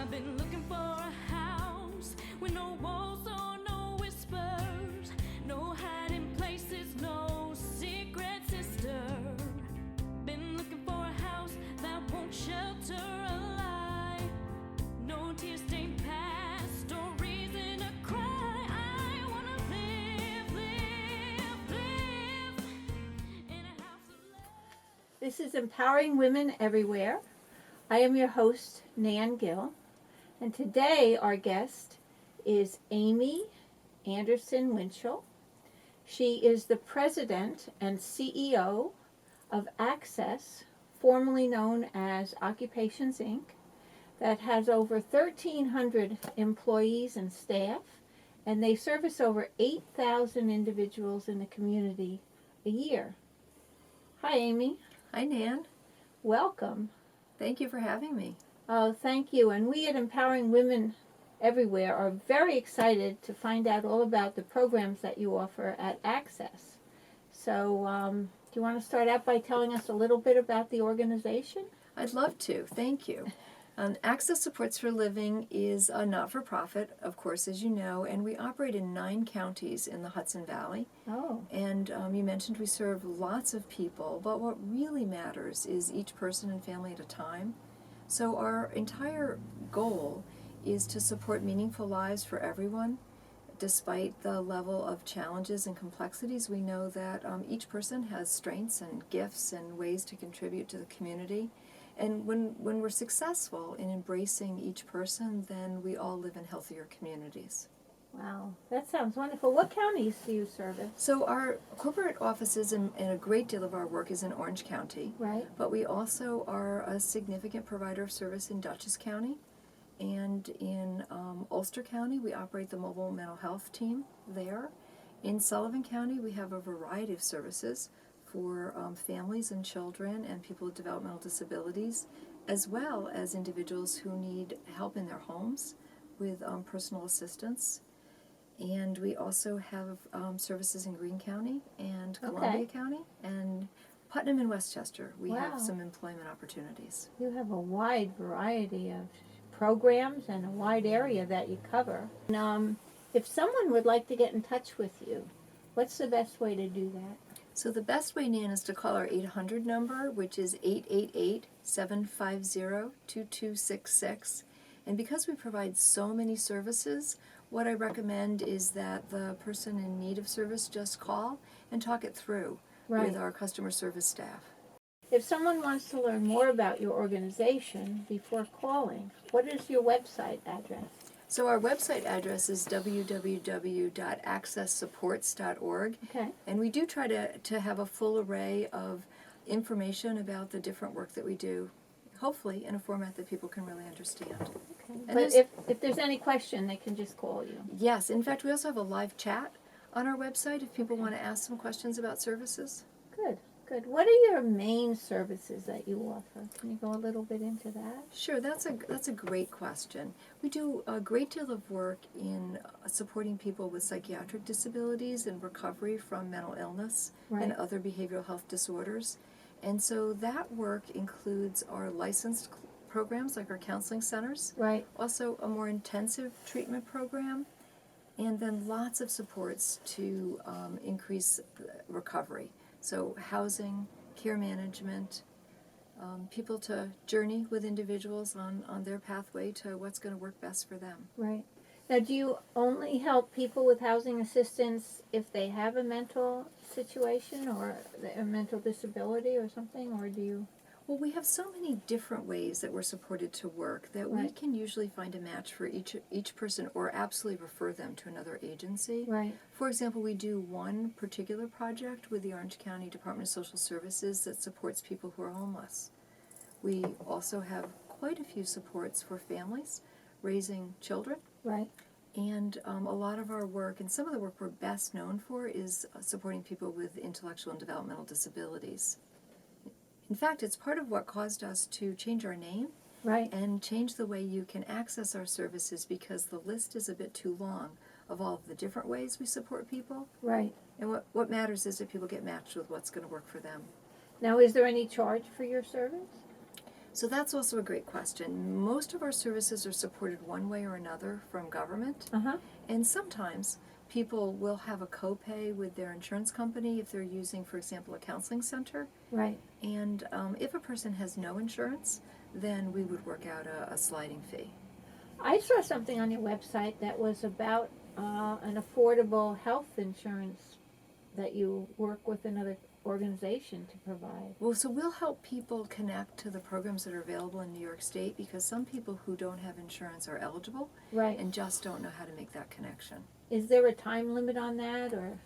I've been looking for a house with no walls or no whispers, no hiding places, no secret sister. Been looking for a house that won't shelter a lie, no tear-stained past or reason to cry. I wanna live in a house of love. This is Empowering Women Everywhere. I am your host, Nan Gill, and today our guest is AmyAndersonWinchell. She is the president and CEO of Access, formerly known as Occupations, Inc., that has over 1,300 employees and staff, and they service over 8,000 individuals in the community a year. Hi, Amy. Hi, Nan. Welcome. Thank you for having me. Oh, thank you. And we at Empowering Women Everywhere are very excited to find out all about the programs that you offer at Access. So, do you want to start out by telling us a little bit about the organization? I'd love to. Thank you. Access Supports for Living is a not-for-profit, of course, as you know, and we operate in 9 counties in the Hudson Valley. Oh. And you mentioned we serve lots of people, but what really matters is each person and family at a time. So our entire goal is to support meaningful lives for everyone. Despite the level of challenges and complexities, we know that each person has strengths and gifts and ways to contribute to the community. And when we're successful in embracing each person, then we all live in healthier communities. Wow, that sounds wonderful. What counties do you service? So our corporate offices and a great deal of our work is in Orange County. Right. But we also are a significant provider of service in Dutchess County. And in Ulster County, we operate the mobile mental health team there. In Sullivan County, we have a variety of services for families and children and people with developmental disabilities, as well as individuals who need help in their homes with personal assistance. And we also have services in Greene County and Columbia County, and Putnam and Westchester. We have some employment opportunities. You have a wide variety of programs and a wide area that you cover. And, if someone would like to get in touch with you, what's the best way to do that? So the best way, Nan, is to call our 800 number, which is 888-750-2266. And because we provide so many services, what I recommend is that the person in need of service just call and talk it through with our customer service staff. If someone wants to learn more about your organization before calling, what is your website address? So our website address is www.accesssupports.org. Okay. And we do try to have a full array of information about the different work that we do, hopefully in a format that people can really understand. Okay. And But if there's any question, they can just call you. Yes, in fact, we also have a live chat on our website if people want to ask some questions about services. Good, good. What are your main services that you offer? Can you go a little bit into that? Sure, that's a great question. We do a great deal of work in supporting people with psychiatric disabilities and recovery from mental illness and other behavioral health disorders. And so that work includes our licensed programs like our counseling centers, also a more intensive treatment program, and then lots of supports to increase recovery. So housing, care management, people to journey with individuals on their pathway to what's going to work best for them. Right. Now, do you only help people with housing assistance if they have a mental situation or a mental disability or something, or do you? Well, we have so many different ways that we're supported to work that we can usually find a match for each person or absolutely refer them to another agency. Right. For example, we do one particular project with the Orange County Department of Social Services that supports people who are homeless. We also have quite a few supports for families raising children. Right. And a lot of our work, and some of the work we're best known for, is supporting people with intellectual and developmental disabilities. In fact, it's part of what caused us to change our name and change the way you can access our services, because the list is a bit too long of all of the different ways we support people. Right. And what matters is that people get matched with what's going to work for them. Now, is there any charge for your service? So that's also a great question. Most of our services are supported one way or another from government, Uh-huh. and sometimes people will have a copay with their insurance company if they're using, for example, a counseling center. Right. And if a person has no insurance, then we would work out a sliding fee. I saw something on your website that was about an affordable health insurance that you work with another organization to provide. Well, so we'll help people connect to the programs that are available in New York State, because some people who don't have insurance are eligible Right. and just don't know how to make that connection. Is there a time limit on that, or?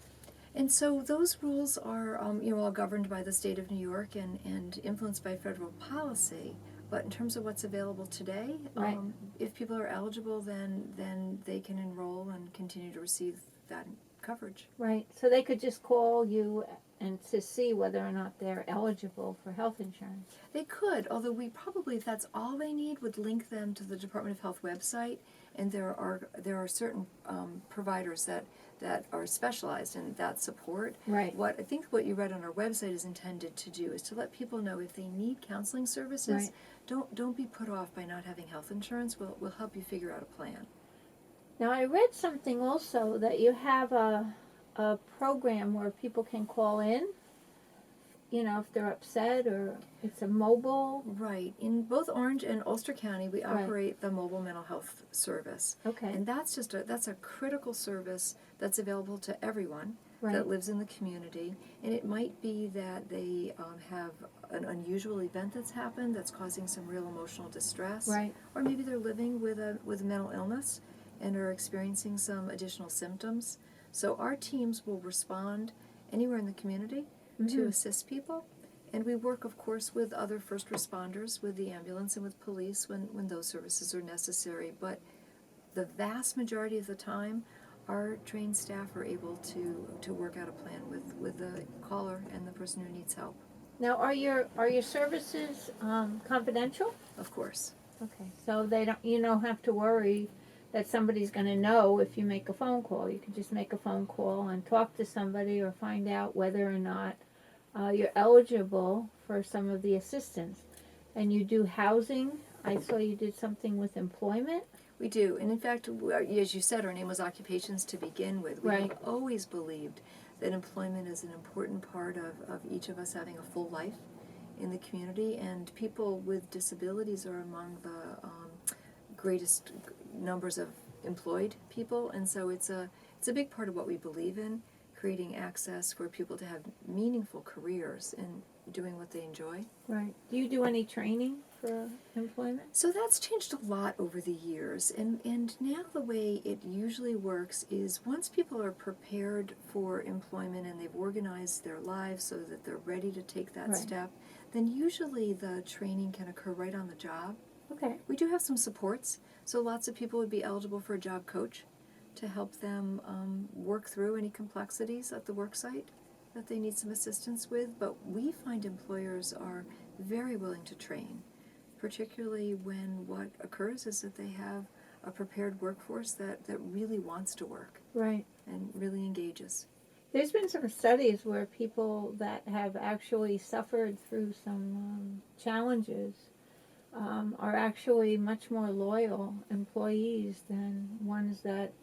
And so those rules are, all governed by the state of New York and influenced by federal policy. But in terms of what's available today, Right. If people are eligible, then they can enroll and continue to receive that coverage. Right. So they could just call you and to see whether or not they're eligible for health insurance. They could, although we probably, if that's all they need, would link them to the Department of Health website. And there are certain providers that are specialized in that support. Right. What I think what you read on our website is intended to do is to let people know if they need counseling services, Right. don't be put off by not having health insurance. We'll help you figure out a plan. Now, I read something also that you have a program where people can call in, if they're upset, or it's a mobile. Right. In both Orange and Ulster County, we Right. operate the mobile mental health service. Okay. And that's a critical service that's available to everyone Right. that lives in the community. And it might be that they have an unusual event that's happened that's causing some real emotional distress. Right. Or maybe they're living with a mental illness and are experiencing some additional symptoms. So our teams will respond anywhere in the community to assist people. And we work, of course, with other first responders, with the ambulance and with police when those services are necessary. But the vast majority of the time, our trained staff are able to work out a plan with the caller and the person who needs help. Now, are your services confidential? Of course. Okay. So you don't have to worry that somebody's going to know if you make a phone call. You can just make a phone call and talk to somebody or find out whether or not you're eligible for some of the assistance. And you do housing. I saw you did something with employment. We do. And in fact, as you said, our name was Occupations to begin with. We Right. have always believed that employment is an important part of each of us having a full life in the community. And people with disabilities are among the greatest numbers of employed people. And so it's a big part of what we believe in, creating access for people to have meaningful careers and doing what they enjoy. Right. Do you do any training for employment? So that's changed a lot over the years, and now the way it usually works is once people are prepared for employment and they've organized their lives so that they're ready to take that Right. step, then usually the training can occur right on the job. Okay. We do have some supports, so lots of people would be eligible for a job coach to help them work through any complexities at the work site that they need some assistance with, but we find employers are very willing to train, particularly when what occurs is that they have a prepared workforce that really wants to work Right. and really engages. There's been some studies where people that have actually suffered through some challenges are actually much more loyal employees than ones that,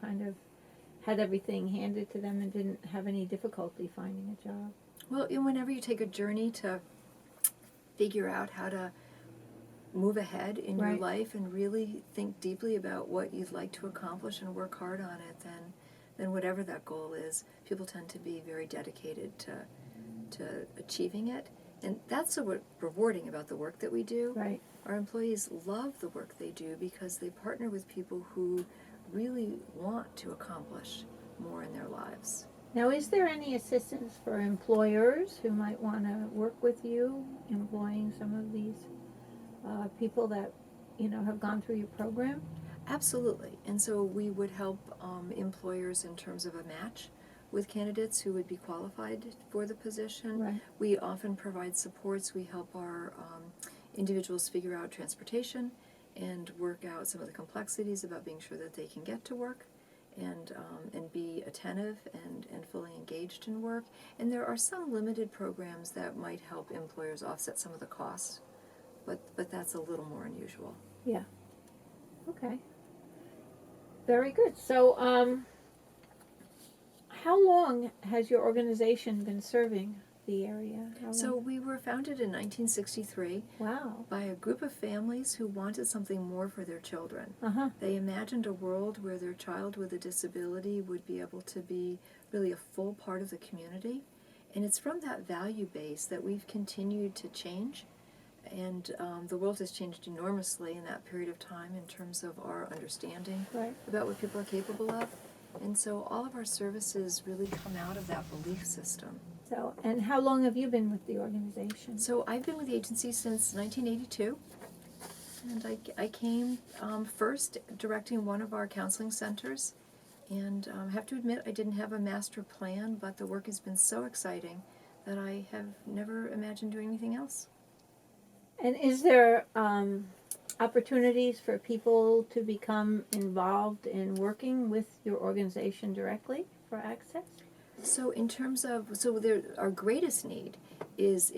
kind of had everything handed to them and didn't have any difficulty finding a job. Well, whenever you take a journey to figure out how to move ahead in your Right. life and really think deeply about what you'd like to accomplish and work hard on it, then whatever that goal is, people tend to be very dedicated to achieving it. And that's so rewarding about the work that we do. Right. Our employees love the work they do because they partner with people who really want to accomplish more in their lives. Now, is there any assistance for employers who might want to work with you, employing some of these people that, have gone through your program? Absolutely. And so we would help employers in terms of a match with candidates who would be qualified for the position. Right. We often provide supports. We help our individuals figure out transportation and work out some of the complexities about being sure that they can get to work and be attentive and fully engaged in work. And there are some limited programs that might help employers offset some of the costs but that's a little more unusual. Yeah. Okay. Very good. So, how long has your organization been serving the area? How So long? we were founded in 1963 Wow. by a group of families who wanted something more for their children. Uh-huh. They imagined a world where their child with a disability would be able to be really a full part of the community. And it's from that value base that we've continued to change. And the world has changed enormously in that period of time in terms of our understanding Right. about what people are capable of. And so all of our services really come out of that belief system. So, and how long have you been with the organization? So I've been with the agency since 1982. And I came first directing one of our counseling centers. And I have to admit, I didn't have a master plan, but the work has been so exciting that I have never imagined doing anything else. And is there opportunities for people to become involved in working with your organization directly for Access? So in terms of, our greatest need is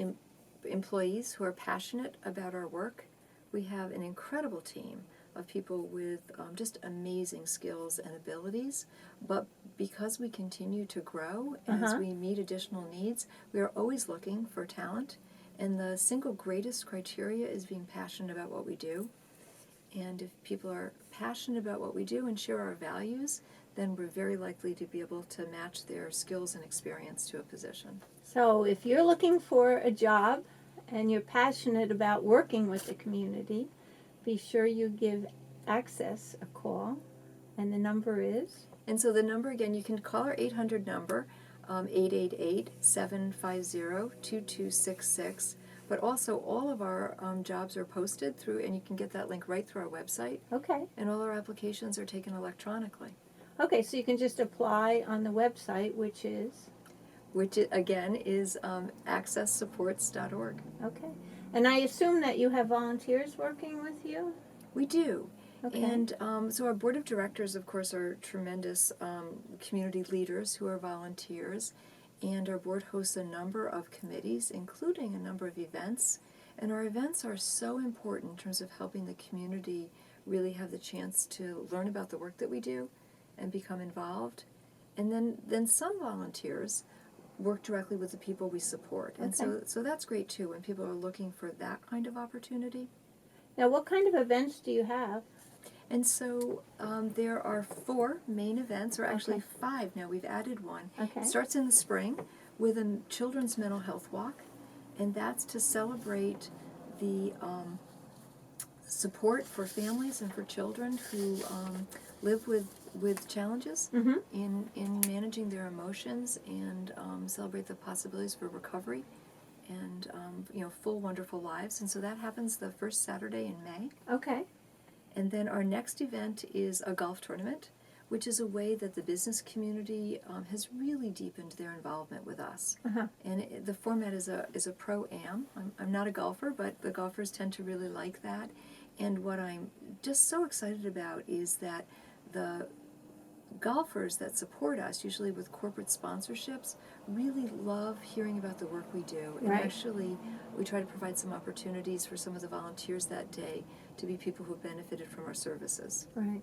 employees who are passionate about our work. We have an incredible team of people with just amazing skills and abilities, but because we continue to grow as we meet additional needs, we are always looking for talent, and the single greatest criteria is being passionate about what we do. And if people are passionate about what we do and share our values, then we're very likely to be able to match their skills and experience to a position. So if you're looking for a job and you're passionate about working with the community, be sure you give Access a call, and the number is? And so the number, again, you can call our 800 number, 888-750-2266. But also all of our jobs are posted through, and you can get that link right through our website. Okay. And all our applications are taken electronically. Okay, so you can just apply on the website, which is? Which, again, is accesssupports.org. Okay. And I assume that you have volunteers working with you? We do. Okay. And so our board of directors, of course, are tremendous community leaders who are volunteers. And our board hosts a number of committees, including a number of events. And our events are so important in terms of helping the community really have the chance to learn about the work that we do and become involved. And then some volunteers work directly with the people we support. And so that's great too when people are looking for that kind of opportunity. Now, what kind of events do you have? And so there are 4 main events, or actually 5 now. We've added one. Okay. It starts in the spring with a children's mental health walk, and that's to celebrate the support for families and for children who live with challenges in managing their emotions, and celebrate the possibilities for recovery and full, wonderful lives. And so that happens the first Saturday in May. Okay. And then our next event is a golf tournament, which is a way that the business community has really deepened their involvement with us. And the format is a pro-am. I'm not a golfer, but the golfers tend to really like that. And what I'm just so excited about is that the golfers that support us, usually with corporate sponsorships, really love hearing about the work we do. And Right. actually, we try to provide some opportunities for some of the volunteers that day to be people who benefited from our services. Right.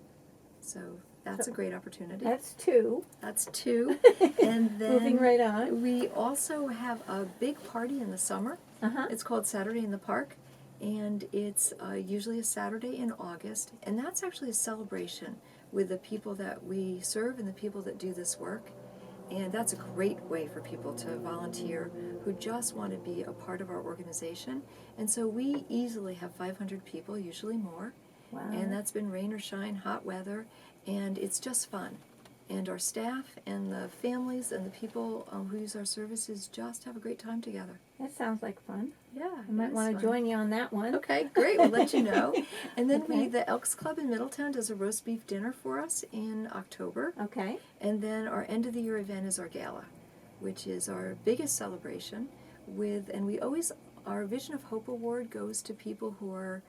So that's a great opportunity. That's 2. That's 2. And then Moving right on. we also have a big party in the summer. It's called Saturday in the Park. And it's usually a Saturday in August. And that's actually a celebration with the people that we serve and the people that do this work. And that's a great way for people to volunteer who just want to be a part of our organization. And so we easily have 500 people, usually more. Wow. And that's been rain or shine, hot weather, and it's just fun. And our staff and the families and the people who use our services just have a great time together. That sounds like fun. Yeah, I might want to join you on that one. Okay, great. We'll let you know. And then Okay. the Elks Club in Middletown does a roast beef dinner for us in October. Okay. And then our end of the year event is our gala, which is our biggest celebration and we always, our Vision of Hope Award goes to people who are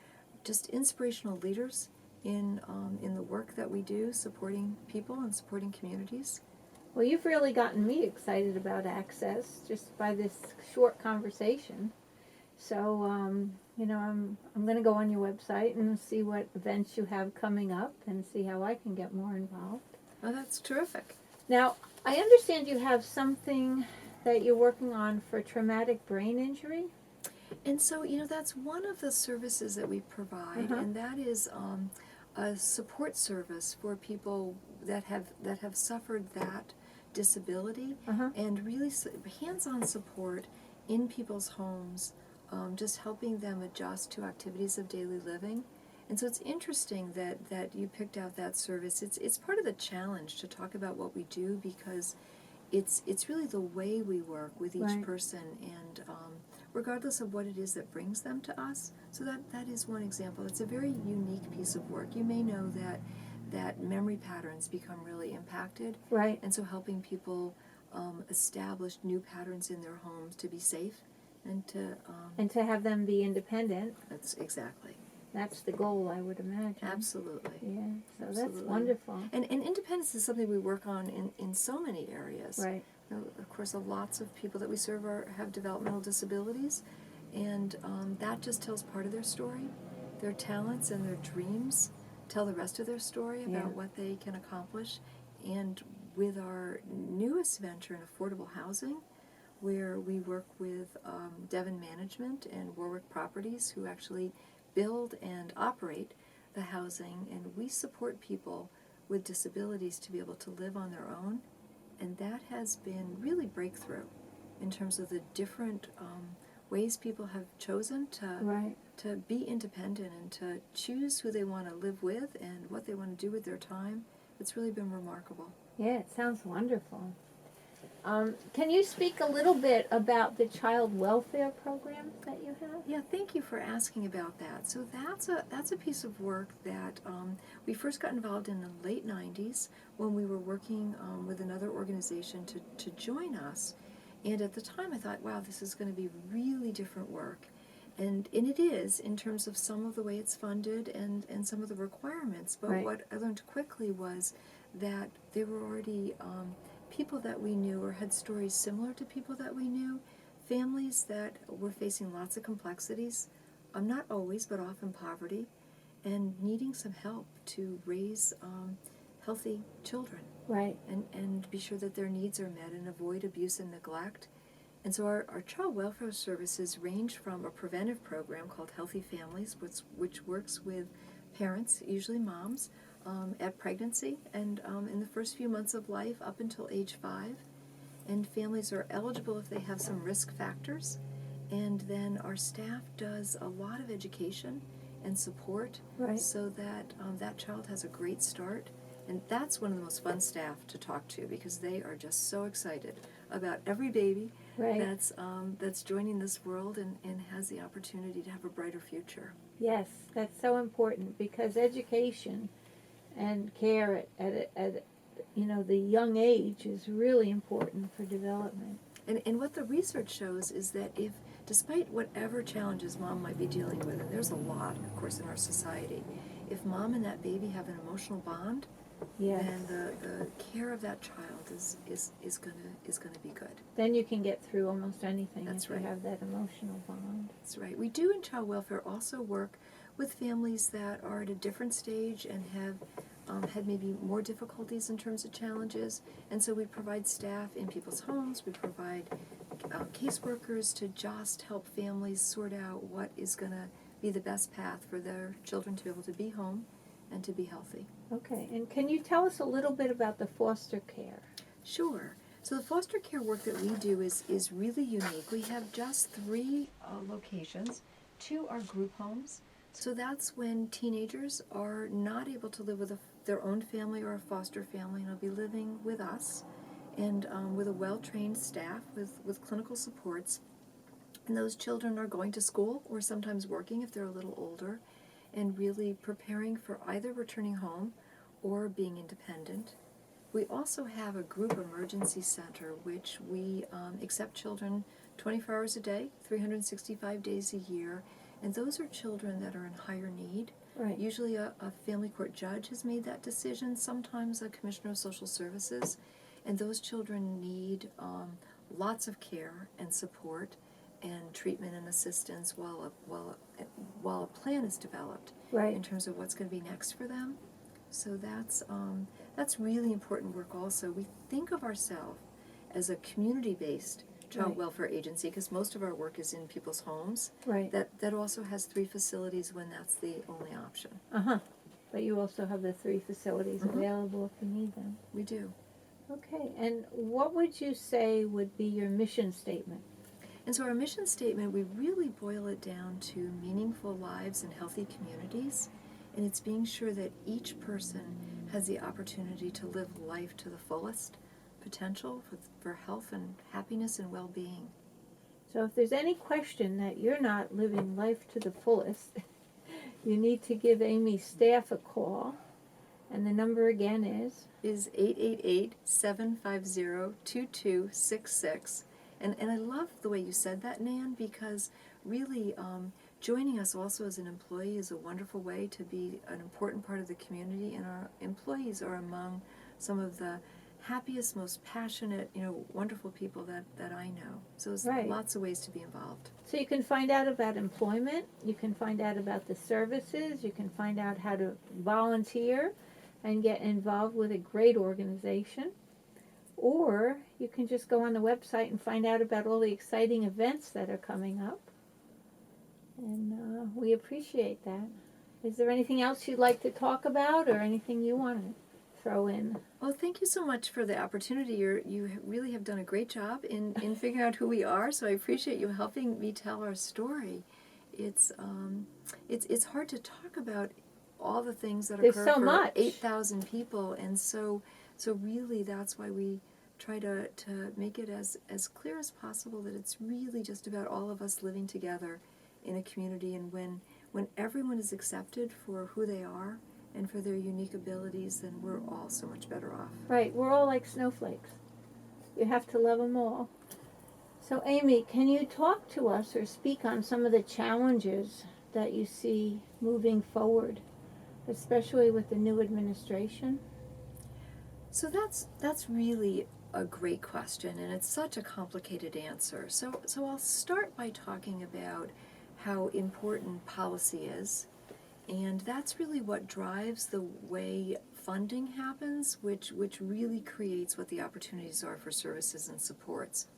just inspirational leaders in the work that we do, supporting people and supporting communities. Well, you've really gotten me excited about Access just by this short conversation. So, I'm going to go on your website and see what events you have coming up and see how I can get more involved. Oh, that's terrific. Now, I understand you have something that you're working on for traumatic brain injury. And so, that's one of the services that we provide, Uh-huh. and that is a support service for people that have suffered that disability, Uh-huh. and really hands-on support in people's homes, just helping them adjust to activities of daily living. And so it's interesting that you picked out that service. It's part of the challenge to talk about what we do, because it's really the way we work with each Right. person, and regardless of what it is that brings them to us. So that is one example. It's a very unique piece of work. You may know that memory patterns become really impacted, Right. and so helping people establish new patterns in their homes to be safe and to And to have them be independent. that's exactly. That's the goal, I would imagine. Absolutely. Yeah, so Absolutely. that's wonderful. And independence is something we work on in so many areas. Right. Of course, lots of people that we serve have developmental disabilities, and that just tells part of their story. Their talents and their dreams tell the rest of their story about Yeah. what they can accomplish. And with our newest venture in affordable housing, where we work with Devon Management and Warwick Properties, who actually build and operate the housing, and we support people with disabilities to be able to live on their own. And that has been really breakthrough in terms of the different ways people have chosen Right. to be independent and to choose who they want to live with and what they want to do with their time. It's really been remarkable. Yeah, it sounds wonderful. Can you speak a little bit about the child welfare program that you have? Yeah, thank you for asking about that. So that's a piece of work that we first got involved in the late 90s when we were working with another organization to join us. And at the time I thought, wow, this is going to be really different work. And it is, in terms of some of the way it's funded and some of the requirements. But Right. what I learned quickly was that there were already people that we knew or had stories similar to people that we knew, families that were facing lots of complexities, not always, but often poverty, and needing some help to raise healthy children Right. and be sure that their needs are met and avoid abuse and neglect. And so our child welfare services range from a preventive program called Healthy Families, which works with parents, usually moms, at pregnancy and in the first few months of life up until age 5. And families are eligible if they have some risk factors. And then our staff does a lot of education and support, Right. so that that child has a great start. And that's one of the most fun staff to talk to, because they are just so excited about every baby Right. that's joining this world and has the opportunity to have a brighter future. Yes, that's so important, because education and care at the young age is really important for development. And what the research shows is that if, despite whatever challenges mom might be dealing with, and there's a lot, of course, in our society, if mom and that baby have an emotional bond, Yes. then the care of that child is gonna be good. Then you can get through almost anything That's if you right. have that emotional bond. That's right. We do in child welfare also work with families that are at a different stage and have had maybe more difficulties in terms of challenges. And so we provide staff in people's homes. We provide caseworkers to just help families sort out what is going to be the best path for their children to be able to be home and to be healthy. Okay, and can you tell us a little bit about the foster care? Sure. So the foster care work that we do is really unique. We have just 3 locations. 2 are group homes. So that's when teenagers are not able to live with their own family or a foster family, and will be living with us, and with a well-trained staff with clinical supports. And those children are going to school or sometimes working if they're a little older, and really preparing for either returning home or being independent. We also have a group emergency center, which we accept children 24 hours a day, 365 days a year, and those are children that are in higher need. Right. Usually a family court judge has made that decision, sometimes a commissioner of social services, and those children need lots of care and support, and treatment and assistance while a plan is developed Right. in terms of what's going to be next for them. So that's really important work also. We think of ourselves as a community-based child Right. welfare agency because most of our work is in people's homes. Right. That also has 3 facilities when that's the only option. Uh-huh. But you also have the 3 facilities Mhm. available if you need them. We do. Okay. And what would you say would be your mission statement? And so our mission statement, we really boil it down to meaningful lives and healthy communities. And it's being sure that each person has the opportunity to live life to the fullest potential for health and happiness and well-being. So if there's any question that you're not living life to the fullest, you need to give Amy's staff a call. And the number again Is 888-750-2266. And I love the way you said that, Nan, because really joining us also as an employee is a wonderful way to be an important part of the community, and our employees are among some of the happiest, most passionate, wonderful people that I know. So there's Right. lots of ways to be involved. So you can find out about employment, you can find out about the services, you can find out how to volunteer and get involved with a great organization. Or you can just go on the website and find out about all the exciting events that are coming up. And we appreciate that. Is there anything else you'd like to talk about or anything you want to throw in? Well, thank you so much for the opportunity. You really have done a great job in figuring out who we are, so I appreciate you helping me tell our story. It's hard to talk about all the things that There's occur so for much. 8,000 people, and so really that's why we try to make it as clear as possible that it's really just about all of us living together in a community, and when everyone is accepted for who they are and for their unique abilities, then we're all so much better off. Right, we're all like snowflakes. You have to love them all. So Amy, can you talk to us or speak on some of the challenges that you see moving forward, especially with the new administration? So that's really a great question, and it's such a complicated answer. So I'll start by talking about how important policy is, and that's really what drives the way funding happens, which really creates what the opportunities are for services and supports.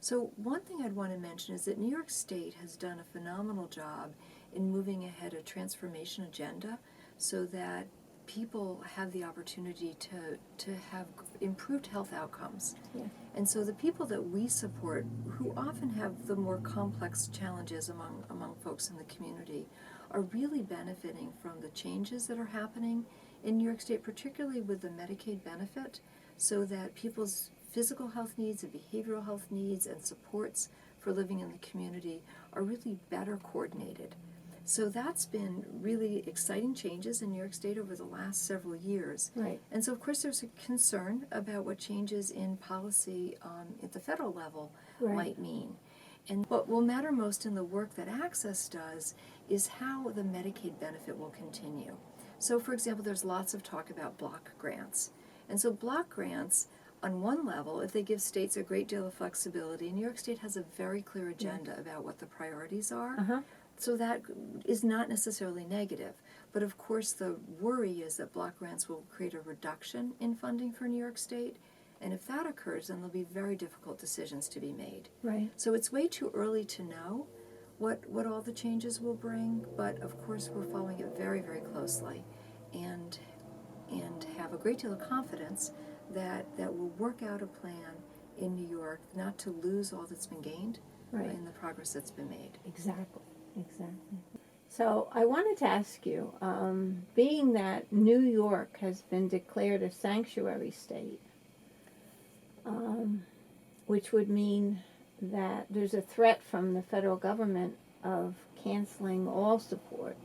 So one thing I'd want to mention is that New York State has done a phenomenal job in moving ahead a transformation agenda so that people have the opportunity to have improved health outcomes. Yeah. And so the people that we support, who often have the more complex challenges among folks in the community, are really benefiting from the changes that are happening in New York State, particularly with the Medicaid benefit, so that people's physical health needs and behavioral health needs and supports for living in the community are really better coordinated. So that's been really exciting changes in New York State over the last several years. Right. And so, of course, there's a concern about what changes in policy at the federal level Right. might mean. And what will matter most in the work that Access does is how the Medicaid benefit will continue. So, for example, there's lots of talk about block grants. And so block grants, on one level, if they give states a great deal of flexibility, New York State has a very clear agenda about what the priorities are. Uh-huh. So that is not necessarily negative. But of course the worry is that block grants will create a reduction in funding for New York State. And if that occurs, then there'll be very difficult decisions to be made. Right. So it's way too early to know what all the changes will bring, but of course we're following it very, very closely and have a great deal of confidence that we'll work out a plan in New York not to lose all that's been gained Right. in the progress that's been made. Exactly. So I wanted to ask you, being that New York has been declared a sanctuary state, which would mean that there's a threat from the federal government of canceling all support,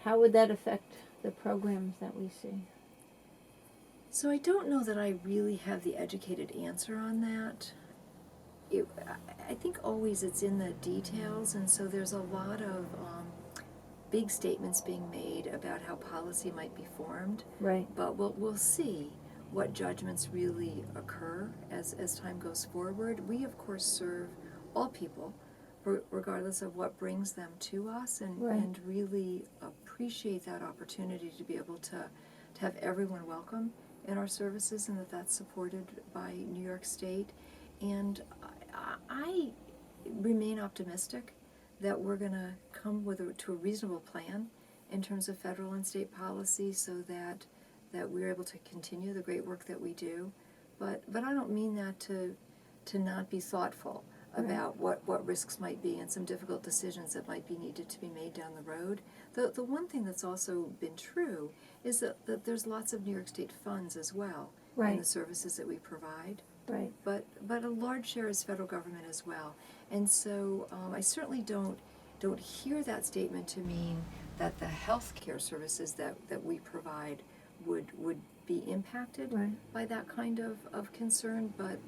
how would that affect the programs that we see? So I don't know that I really have the educated answer on that. I think always it's in the details, and so there's a lot of big statements being made about how policy might be formed. Right. But we'll see what judgments really occur as time goes forward. We, of course, serve all people regardless of what brings them to us, and, Right. and really appreciate that opportunity to be able to have everyone welcome in our services, and that's supported by New York State. And I remain optimistic that we're going to come to a reasonable plan in terms of federal and state policy, so that we're able to continue the great work that we do. But I don't mean that to not be thoughtful about what risks might be and some difficult decisions that might be needed to be made down the road. The one thing that's also been true is that there's lots of New York State funds as well in Right. the services that we provide. Right. But a large share is federal government as well. And so I certainly don't hear that statement to mean that the health care services that we provide would be impacted Right. by that kind of concern, but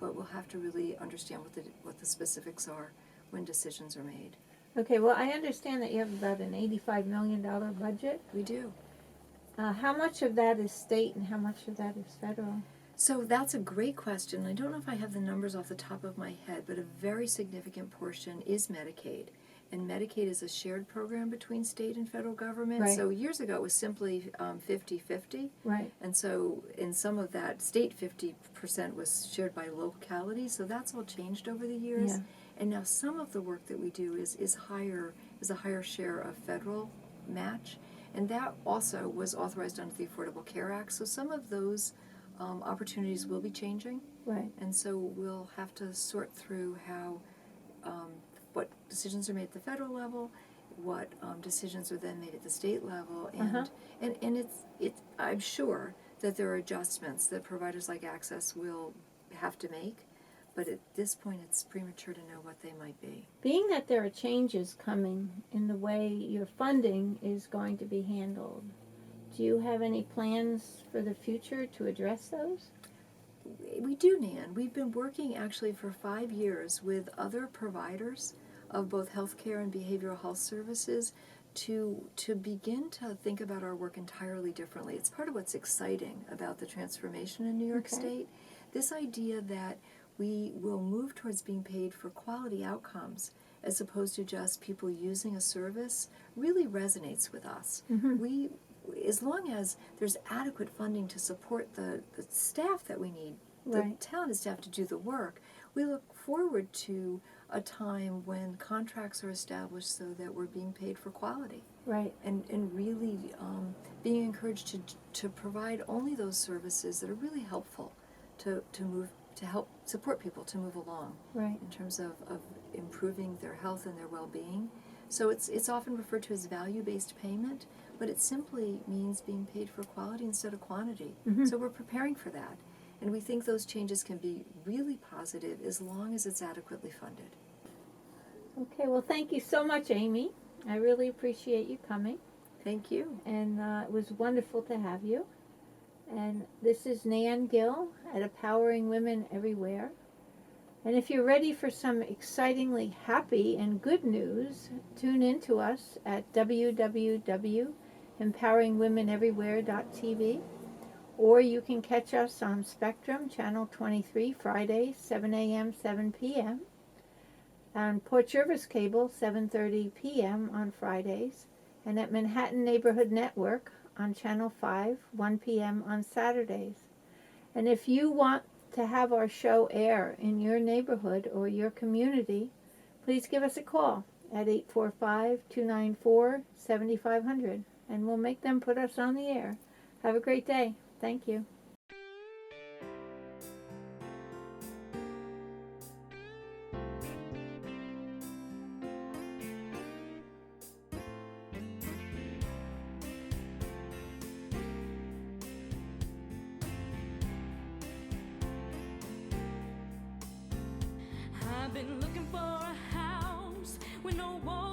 we'll have to really understand what the specifics are when decisions are made. Okay, well, I understand that you have about an $85 million budget. We do. How much of that is state and how much of that is federal? So that's a great question. I don't know if I have the numbers off the top of my head, but a very significant portion is Medicaid. And Medicaid is a shared program between state and federal government. Right. So years ago it was simply 50-50. Right. And so in some of that, state 50% was shared by localities. So that's all changed over the years. Yeah. And now some of the work that we do is a higher share of federal match. And that also was authorized under the Affordable Care Act. So some of those opportunities will be changing. Right. And so we'll have to sort through how what decisions are made at the federal level, what decisions are then made at the state level, and it's I'm sure that there are adjustments that providers like Access will have to make, but at this point it's premature to know what they might be. Being that there are changes coming in the way your funding is going to be handled, do you have any plans for the future to address those? We do, Nan. We've been working actually for 5 years with other providers of both healthcare and behavioral health services to begin to think about our work entirely differently. It's part of what's exciting about the transformation in New York Okay. State. This idea that we will move towards being paid for quality outcomes as opposed to just people using a service really resonates with us. Mhm. As long as there's adequate funding to support the staff that we need, the Right. talented staff to do the work, we look forward to a time when contracts are established so that we're being paid for quality, Right. and really being encouraged to provide only those services that are really helpful to help support people to move along Right. in terms of improving their health and their well-being. So it's often referred to as value-based payment, but it simply means being paid for quality instead of quantity. Mhm. So we're preparing for that. And we think those changes can be really positive as long as it's adequately funded. Okay, well, thank you so much, Amy. I really appreciate you coming, Thank you. and it was wonderful to have you. And this is Nan Gill at Empowering Women Everywhere. And if you're ready for some excitingly happy and good news, tune in to us at www.empoweringwomeneverywhere.tv, or you can catch us on Spectrum, Channel 23, Fridays, 7 a.m., 7 p.m., on Port Jervis Cable, 7:30 p.m. on Fridays, and at Manhattan Neighborhood Network on Channel 5, 1 p.m. on Saturdays. And if you want to have our show air in your neighborhood or your community, please give us a call at 845-294-7500, and we'll make them put us on the air. Have a great day. Thank you. I've been looking for a house with no walls.